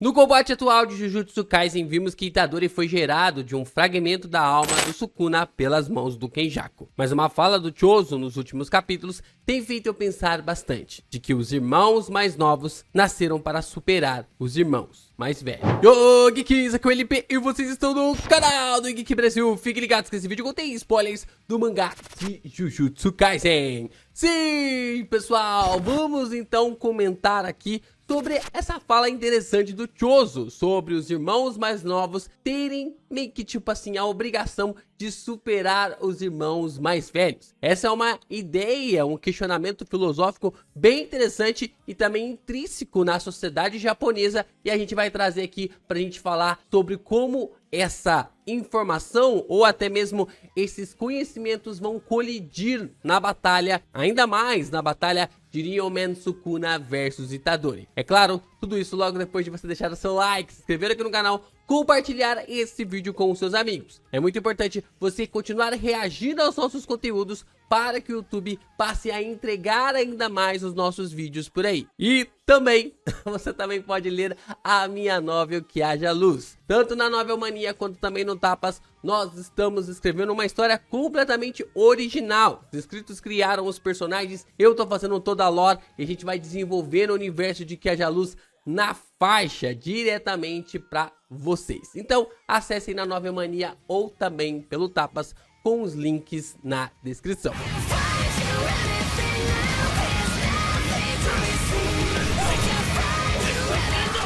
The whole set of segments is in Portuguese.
No combate atual de Jujutsu Kaisen, vimos que Itadori foi gerado de um fragmento da alma do Sukuna pelas mãos do Kenjaku. Mas uma fala do Choso nos últimos capítulos tem feito eu pensar bastante, de que os irmãos mais novos nasceram para superar os irmãos mais velhos. Yo, Geeks, aqui é o LP e vocês estão no canal do Geek Brasil. Fiquem ligados que esse vídeo contém spoilers do mangá de Jujutsu Kaisen. Sim, pessoal, vamos então comentar aqui sobre essa fala interessante do Choso, sobre os irmãos mais novos terem meio que tipo assim a obrigação de superar os irmãos mais velhos. Essa é uma ideia, um questionamento filosófico bem interessante e também intrínseco na sociedade japonesa, e a gente vai trazer aqui pra gente falar sobre como essa informação ou até mesmo esses conhecimentos vão colidir na batalha, ainda mais na batalha de Ryomen Sukuna versus Itadori. É claro, tudo isso logo depois de você deixar o seu like, se inscrever aqui no canal, compartilhar esse vídeo com os seus amigos. É muito importante você continuar reagindo aos nossos conteúdos para que o YouTube passe a entregar ainda mais os nossos vídeos por aí. E também, você também pode ler a minha novel Que Haja Luz. Tanto na Novel Mania quanto também no Tapas, nós estamos escrevendo uma história completamente original. Os inscritos criaram os personagens, eu tô fazendo toda a lore e a gente vai desenvolver o universo de Que Haja Luz na faixa diretamente para vocês. Então, acessem na Novel Mania ou também pelo Tapas, com os links na descrição.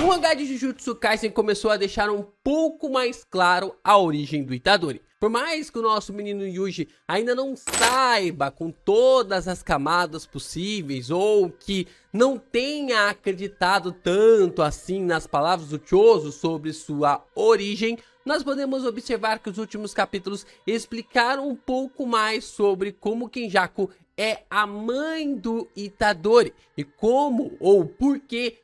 O mangá de Jujutsu Kaisen começou a deixar um pouco mais claro a origem do Itadori. Por mais que o nosso menino Yuji ainda não saiba com todas as camadas possíveis, ou que não tenha acreditado tanto assim nas palavras do Choso sobre sua origem, nós podemos observar que os últimos capítulos explicaram um pouco mais sobre como Kenjaku é a mãe do Itadori e como ou por que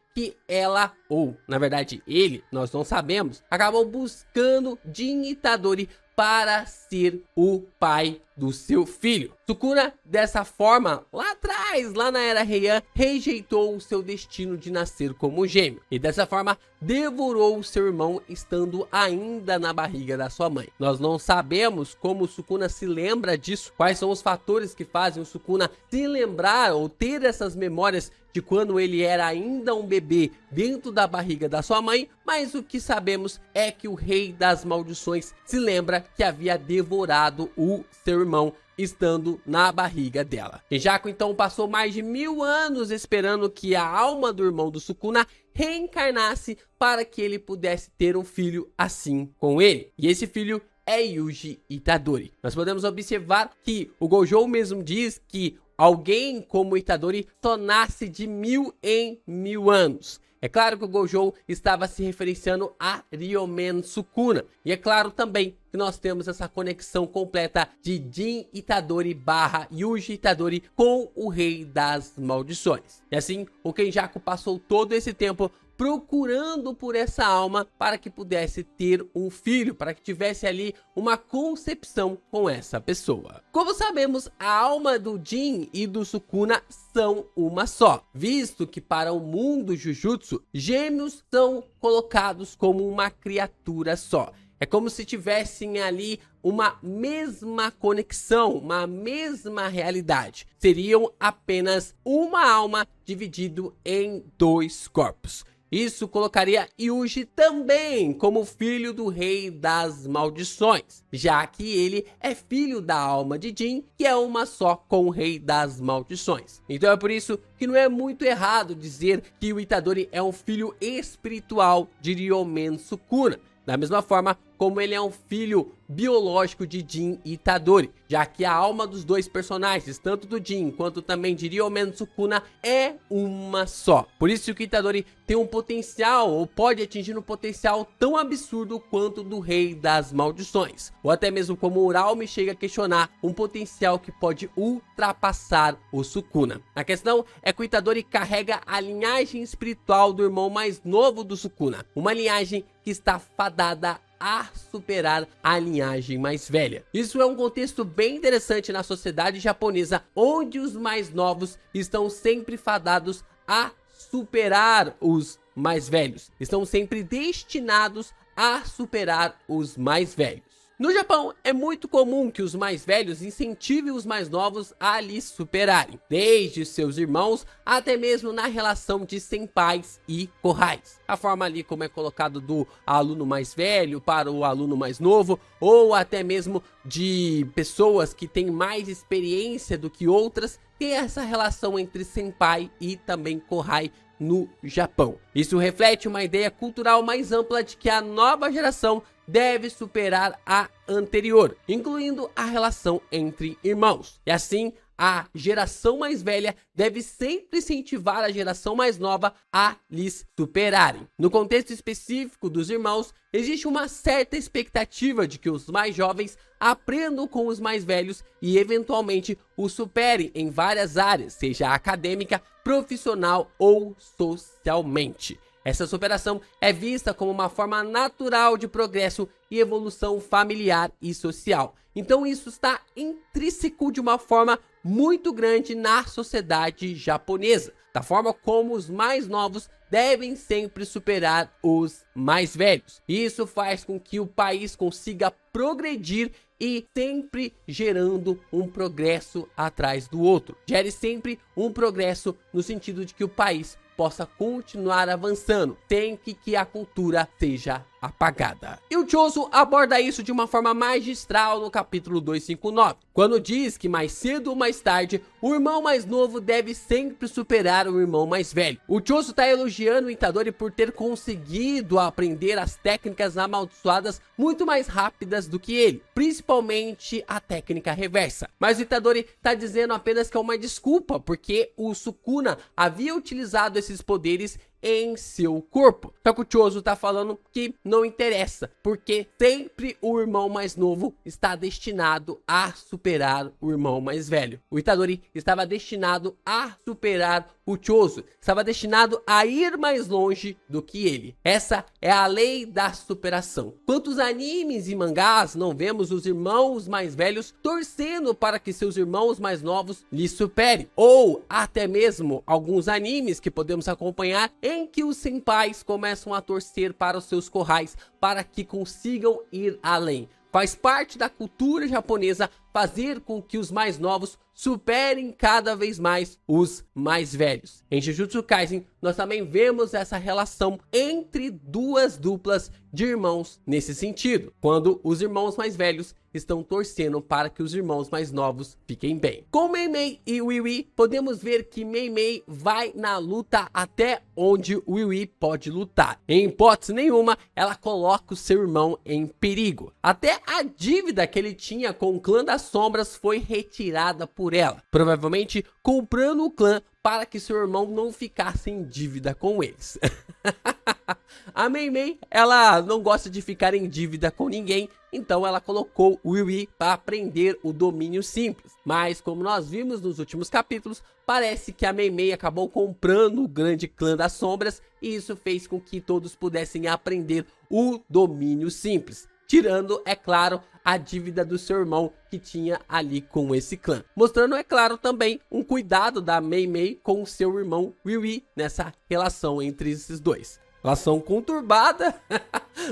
ela, ou na verdade ele, nós não sabemos, acabou buscando Jin Itadori para ser o pai do seu filho. Sukuna, dessa forma, lá atrás, lá na Era Heian, rejeitou o seu destino de nascer como gêmeo. E dessa forma, devorou o seu irmão estando ainda na barriga da sua mãe. Nós não sabemos como o Sukuna se lembra disso, quais são os fatores que fazem o Sukuna se lembrar ou ter essas memórias de quando ele era ainda um bebê dentro da barriga da sua mãe, mas o que sabemos é que o Rei das Maldições se lembra que havia devorado o seu irmão estando na barriga dela. Kenjaku então passou mais de 1000 anos esperando que a alma do irmão do Sukuna reencarnasse para que ele pudesse ter um filho assim com ele. E esse filho é Yuji Itadori. Nós podemos observar que o Gojo mesmo diz que alguém como Itadori só nasce de 1000 em 1000 anos. É claro que o Gojo estava se referenciando a Ryomen Sukuna. E é claro também que nós temos essa conexão completa de Jin Itadori barra Yuji Itadori com o Rei das Maldições. E assim, o Kenjaku passou todo esse tempo procurando por essa alma para que pudesse ter um filho, para que tivesse ali uma concepção com essa pessoa. Como sabemos, a alma do Jin e do Sukuna são uma só, visto que para o mundo Jujutsu, gêmeos são colocados como uma criatura só. É como se tivessem ali uma mesma conexão, uma mesma realidade. Seriam apenas uma alma dividido em dois corpos. Isso colocaria Yuji também como filho do Rei das Maldições, já que ele é filho da alma de Jin, que é uma só com o Rei das Maldições. Então é por isso que não é muito errado dizer que o Itadori é um filho espiritual de Ryomen Sukuna, da mesma forma como ele é um filho biológico de Jin Itadori, já que a alma dos dois personagens, tanto do Jin quanto também de Ryomen Sukuna, é uma só. Por isso que Itadori tem um potencial, ou pode atingir um potencial tão absurdo quanto do Rei das Maldições, ou até mesmo como o Uraume chega a questionar, um potencial que pode ultrapassar o Sukuna. A questão é que o Itadori carrega a linhagem espiritual do irmão mais novo do Sukuna, uma linhagem que está fadada a superar a linhagem mais velha. Isso é um contexto bem interessante na sociedade japonesa, onde os mais novos estão sempre fadados a superar os mais velhos estão sempre destinados a superar os mais velhos. No Japão, é muito comum que os mais velhos incentivem os mais novos a lhes superarem, desde seus irmãos até mesmo na relação de senpais e kohais. A forma ali como é colocado do aluno mais velho para o aluno mais novo, ou até mesmo de pessoas que têm mais experiência do que outras, tem essa relação entre senpai e também kohai no Japão. Isso reflete uma ideia cultural mais ampla de que a nova geração deve superar a anterior, incluindo a relação entre irmãos. E assim, a geração mais velha deve sempre incentivar a geração mais nova a lhes superarem. No contexto específico dos irmãos, existe uma certa expectativa de que os mais jovens aprendam com os mais velhos e eventualmente os superem em várias áreas, seja acadêmica, profissional ou socialmente. Essa superação é vista como uma forma natural de progresso e evolução familiar e social. Então isso está intrínseco de uma forma muito grande na sociedade japonesa, da forma como os mais novos devem sempre superar os mais velhos. Isso faz com que o país consiga progredir e sempre gerando um progresso atrás do outro. Gere sempre um progresso no sentido de que o país possa continuar avançando, sem que a cultura seja apagada. E o Choso aborda isso de uma forma magistral no capítulo 259, quando diz que mais cedo ou mais tarde, o irmão mais novo deve sempre superar o irmão mais velho. O Choso está elogiando o Itadori por ter conseguido aprender as técnicas amaldiçoadas muito mais rápidas do que ele, principalmente a técnica reversa. Mas o Itadori está dizendo apenas que é uma desculpa, porque o Sukuna havia utilizado esses poderes em seu corpo. Só que o Choso tá falando que não interessa, porque sempre o irmão mais novo está destinado a superar o irmão mais velho. O Itadori estava destinado a superar o Choso, estava destinado a ir mais longe do que ele. Essa é a lei da superação. Quantos animes e mangás não vemos os irmãos mais velhos torcendo para que seus irmãos mais novos lhes superem? Ou até mesmo alguns animes que podemos acompanhar em que os senpais começam a torcer para os seus kohais para que consigam ir além. Faz parte da cultura japonesa fazer com que os mais novos superem cada vez mais os mais velhos. Em Jujutsu Kaisen, nós também vemos essa relação entre duas duplas de irmãos nesse sentido, quando os irmãos mais velhos estão torcendo para que os irmãos mais novos fiquem bem. Com Mei Mei e Wee Wee, podemos ver que Mei Mei vai na luta até onde o Wee Wee pode lutar. Em hipótese nenhuma, ela coloca o seu irmão em perigo. Até a dívida que ele tinha com o clã das sombras foi retirada por ela, provavelmente comprando o clã para que seu irmão não ficasse em dívida com eles. A Mei Mei, ela não gosta de ficar em dívida com ninguém, então ela colocou o Wee Wee para aprender o domínio simples. Mas como nós vimos nos últimos capítulos, parece que a Mei Mei acabou comprando o grande clã das sombras e isso fez com que todos pudessem aprender o domínio simples, tirando, é claro, a dívida do seu irmão que tinha ali com esse clã. Mostrando, é claro, também um cuidado da Mei Mei com o seu irmão Wee Wee nessa relação entre esses dois. Relação conturbada,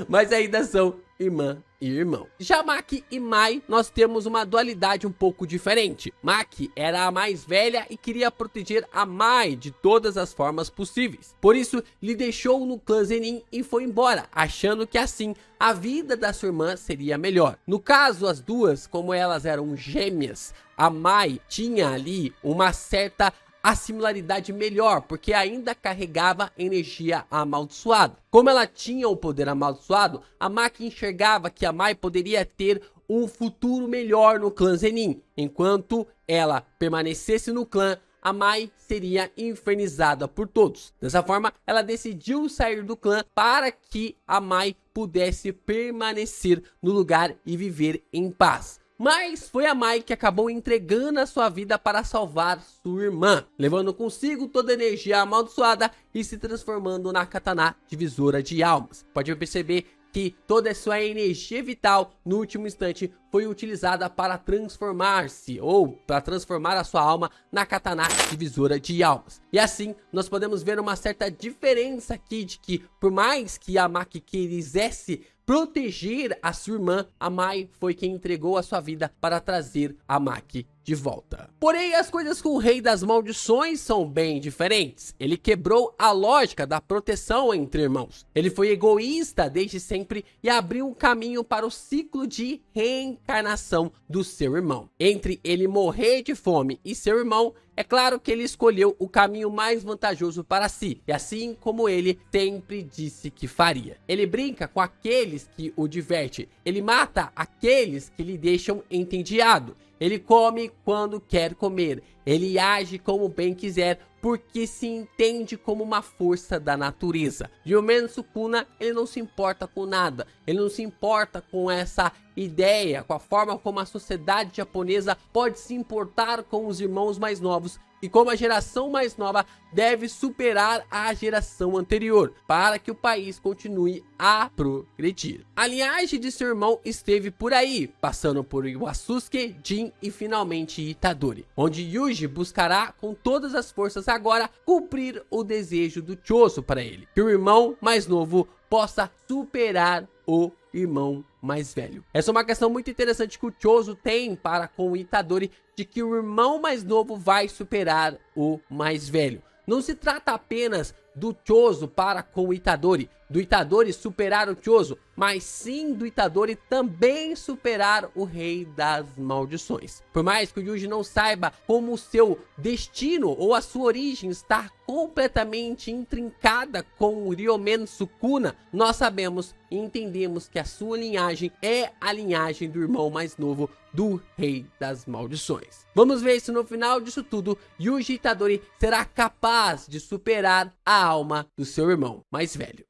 mas ainda são irmã e irmão. Já Maki e Mai, nós temos uma dualidade um pouco diferente. Maki era a mais velha e queria proteger a Mai de todas as formas possíveis. Por isso, lhe deixou no clã Zenin e foi embora, achando que assim a vida da sua irmã seria melhor. No caso, as duas, como elas eram gêmeas, a Mai tinha ali uma certa a similaridade melhor, porque ainda carregava energia amaldiçoada. Como ela tinha o poder amaldiçoado, a Maki enxergava que a Mai poderia ter um futuro melhor no clã Zenin. Enquanto ela permanecesse no clã, a Mai seria infernizada por todos. Dessa forma, ela decidiu sair do clã para que a Mai pudesse permanecer no lugar e viver em paz. Mas foi a Mai que acabou entregando a sua vida para salvar sua irmã, levando consigo toda a energia amaldiçoada e se transformando na katana divisora de almas. Pode perceber que toda a sua energia vital no último instante foi utilizada para transformar-se, ou para transformar a sua alma na katana divisora de almas. E assim, nós podemos ver uma certa diferença aqui de que, por mais que a Maki quisesse proteger a sua irmã, a Mai foi quem entregou a sua vida para trazer a Maki de volta. Porém, as coisas com o Rei das Maldições são bem diferentes. Ele quebrou a lógica da proteção entre irmãos. Ele foi egoísta desde sempre e abriu um caminho para o ciclo de reencarnação do seu irmão. Entre ele morrer de fome e seu irmão, é claro que ele escolheu o caminho mais vantajoso para si, e assim como ele sempre disse que faria. Ele brinca com aqueles que o diverte, ele mata aqueles que lhe deixam entediado. Ele come quando quer comer, ele age como bem quiser, porque se entende como uma força da natureza. Ryumen Sukuna, ele não se importa com nada, ele não se importa com essa ideia, com a forma como a sociedade japonesa pode se importar com os irmãos mais novos e como a geração mais nova deve superar a geração anterior para que o país continue a progredir. A linhagem de seu irmão esteve por aí, passando por Iwasuke, Jin e finalmente Itadori, onde Yuji buscará com todas as forças agora cumprir o desejo do Choso para ele, que o irmão mais novo possa superar o irmão mais velho. Essa é uma questão muito interessante que o Choso tem para com o Itadori, de que o irmão mais novo vai superar o mais velho. Não se trata apenas do Choso para com o Itadori, do Itadori superar o Choso, mas sim do Itadori também superar o Rei das Maldições. Por mais que o Yuji não saiba como o seu destino ou a sua origem está completamente intrincada com o Ryumen Sukuna, nós sabemos e entendemos que a sua linhagem é a linhagem do irmão mais novo do Rei das Maldições. Vamos ver se no final disso tudo, Yuji Itadori será capaz de superar a alma do seu irmão mais velho.